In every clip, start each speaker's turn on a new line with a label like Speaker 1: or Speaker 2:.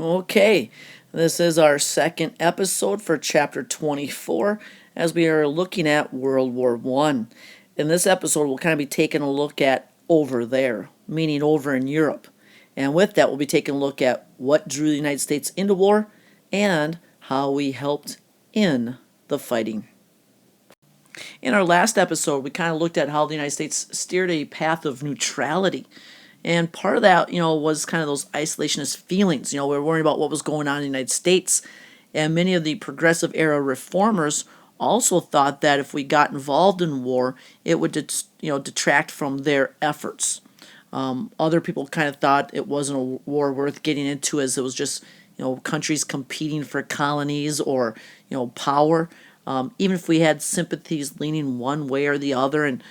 Speaker 1: Okay, this is our second episode for chapter 24 as we are looking at World War One. In this episode, we'll kind of be taking a look at over there, meaning over in Europe. And with that, we'll be taking a look at what drew the United States into war and how we helped in the fighting. In our last episode, we kind of looked at how the United States steered a path of neutrality. And part of that, was kind of those isolationist feelings. We were worried about what was going on in the United States. And many of the progressive era reformers also thought that if we got involved in war, it would, detract from their efforts. Other people kind of thought it wasn't a war worth getting into, as it was just, countries competing for colonies or, power. Even if we had sympathies leaning one way or the other, and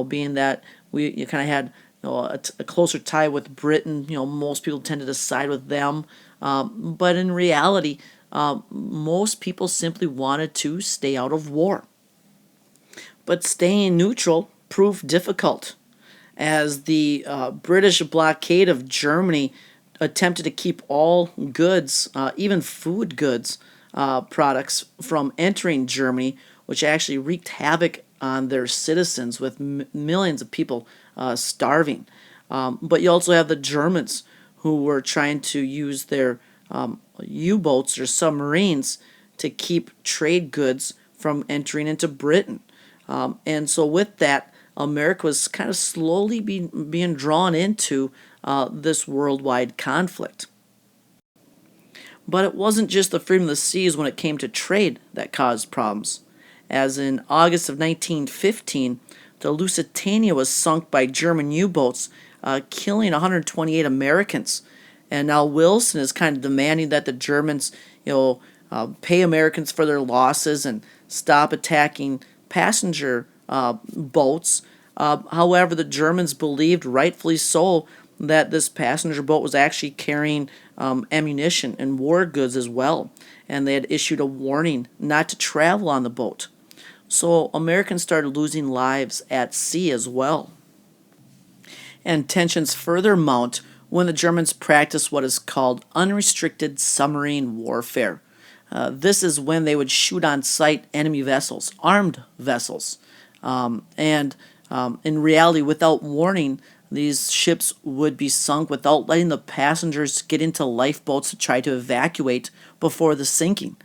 Speaker 1: being that you kind of had a closer tie with Britain, most people tended to side with them. But in reality, most people simply wanted to stay out of war. But staying neutral proved difficult, as the British blockade of Germany attempted to keep all goods, even food goods, products, from entering Germany, which actually wreaked havoc on their citizens, with millions of people starving. But you also have the Germans, who were trying to use their U-boats or submarines to keep trade goods from entering into Britain. And so with that, America was kind of slowly being drawn into this worldwide conflict. But it wasn't just the freedom of the seas when it came to trade that caused problems, as in August of 1915, the Lusitania was sunk by German U-boats, killing 128 Americans. And now Wilson is kind of demanding that the Germans, pay Americans for their losses and stop attacking passenger boats. However, the Germans believed, rightfully so, that this passenger boat was actually carrying ammunition and war goods as well, and they had issued a warning not to travel on the boat. So Americans started losing lives at sea as well. And tensions further mount when the Germans practiced what is called unrestricted submarine warfare. This is when they would shoot on sight enemy vessels, armed vessels. And in reality, without warning, these ships would be sunk without letting the passengers get into lifeboats to try to evacuate before the sinking.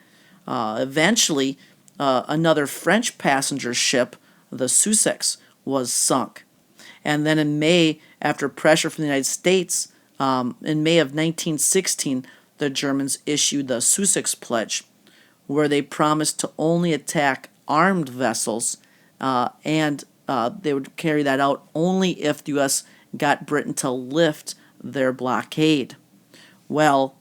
Speaker 1: Eventually, another French passenger ship, the Sussex, was sunk. And then in May, after pressure from the United States, in May of 1916, the Germans issued the Sussex Pledge, where they promised to only attack armed vessels, and they would carry that out only if the U.S. got Britain to lift their blockade. Well,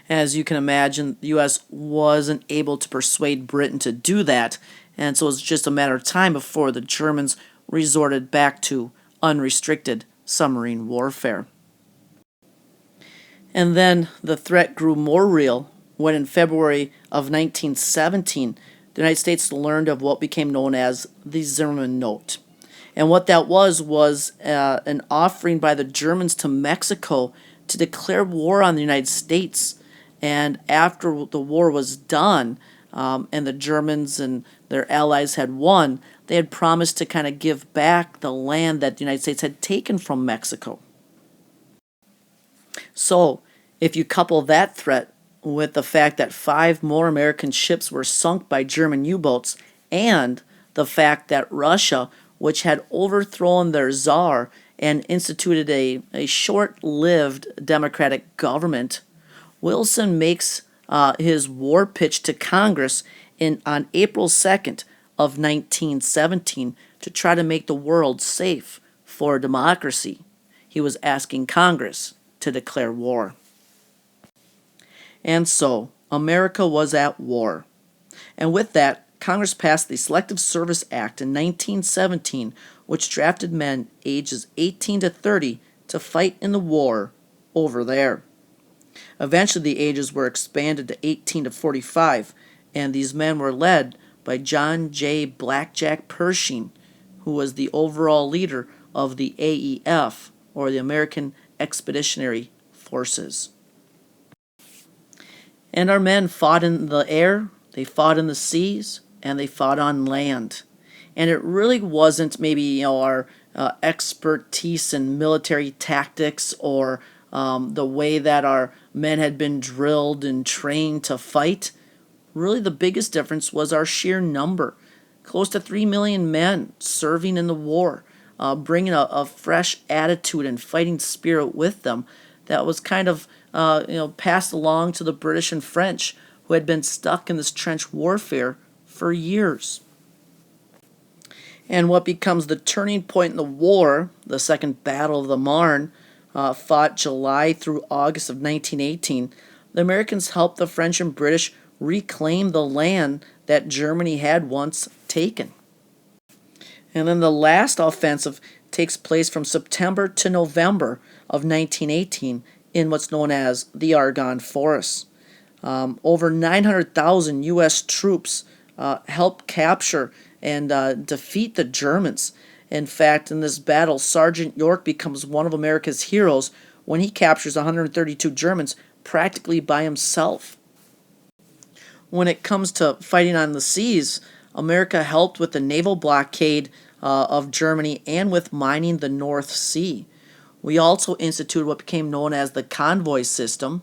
Speaker 1: as you can imagine, the U.S. wasn't able to persuade Britain to do that, and so it was just a matter of time before the Germans resorted back to unrestricted submarine warfare. And then the threat grew more real when, in February of 1917, the United States learned of what became known as the Zimmerman Note. And what that was an offering by the Germans to Mexico to declare war on the United States. And after the war was done, and the Germans and their allies had won, they had promised to kind of give back the land that the United States had taken from Mexico. So, if you couple that threat with the fact that 5 more American ships were sunk by German U-boats, and the fact that Russia, which had overthrown their czar and instituted a short-lived democratic government, Wilson makes his war pitch to Congress on April 2nd of 1917 to try to make the world safe for democracy. He was asking Congress to declare war. And so, America was at war. And with that, Congress passed the Selective Service Act in 1917, which drafted men ages 18 to 30 to fight in the war over there. Eventually, the ages were expanded to 18 to 45, and these men were led by John J. Blackjack Pershing, who was the overall leader of the AEF, or the American Expeditionary Forces. And our men fought in the air, they fought in the seas, and they fought on land. And it really wasn't maybe our expertise in military tactics or the way that our men had been drilled and trained to fight. Really, the biggest difference was our sheer number. Close to 3 million men serving in the war, bringing a fresh attitude and fighting spirit with them that was kind of passed along to the British and French, who had been stuck in this trench warfare for years. And what becomes the turning point in the war, the Second Battle of the Marne, fought July through August of 1918, the Americans helped the French and British reclaim the land that Germany had once taken. And then the last offensive takes place from September to November of 1918 in what's known as the Argonne Forest. Over 900,000 U.S. troops helped capture and defeat the Germans. In fact, in this battle, Sergeant York becomes one of America's heroes when he captures 132 Germans practically by himself. When it comes to fighting on the seas, America helped with the naval blockade of Germany and with mining the North Sea. We also instituted what became known as the convoy system,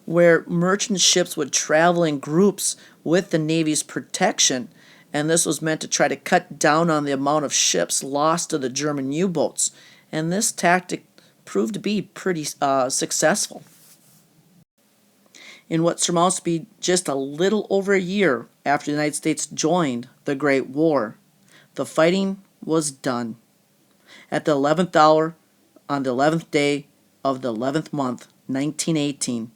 Speaker 1: where merchant ships would travel in groups with the Navy's protection, and this was meant to try to cut down on the amount of ships lost to the German U-boats, and this tactic proved to be pretty successful. In what surmounts to be just a little over a year after the United States joined the Great War, the fighting was done. At the 11th hour, on the 11th day of the 11th month, 1918,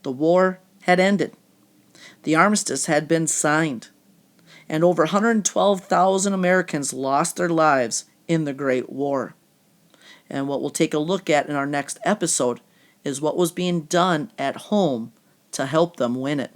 Speaker 1: the war had ended. The armistice had been signed, and over 112,000 Americans lost their lives in the Great War. And what we'll take a look at in our next episode is what was being done at home to help them win it.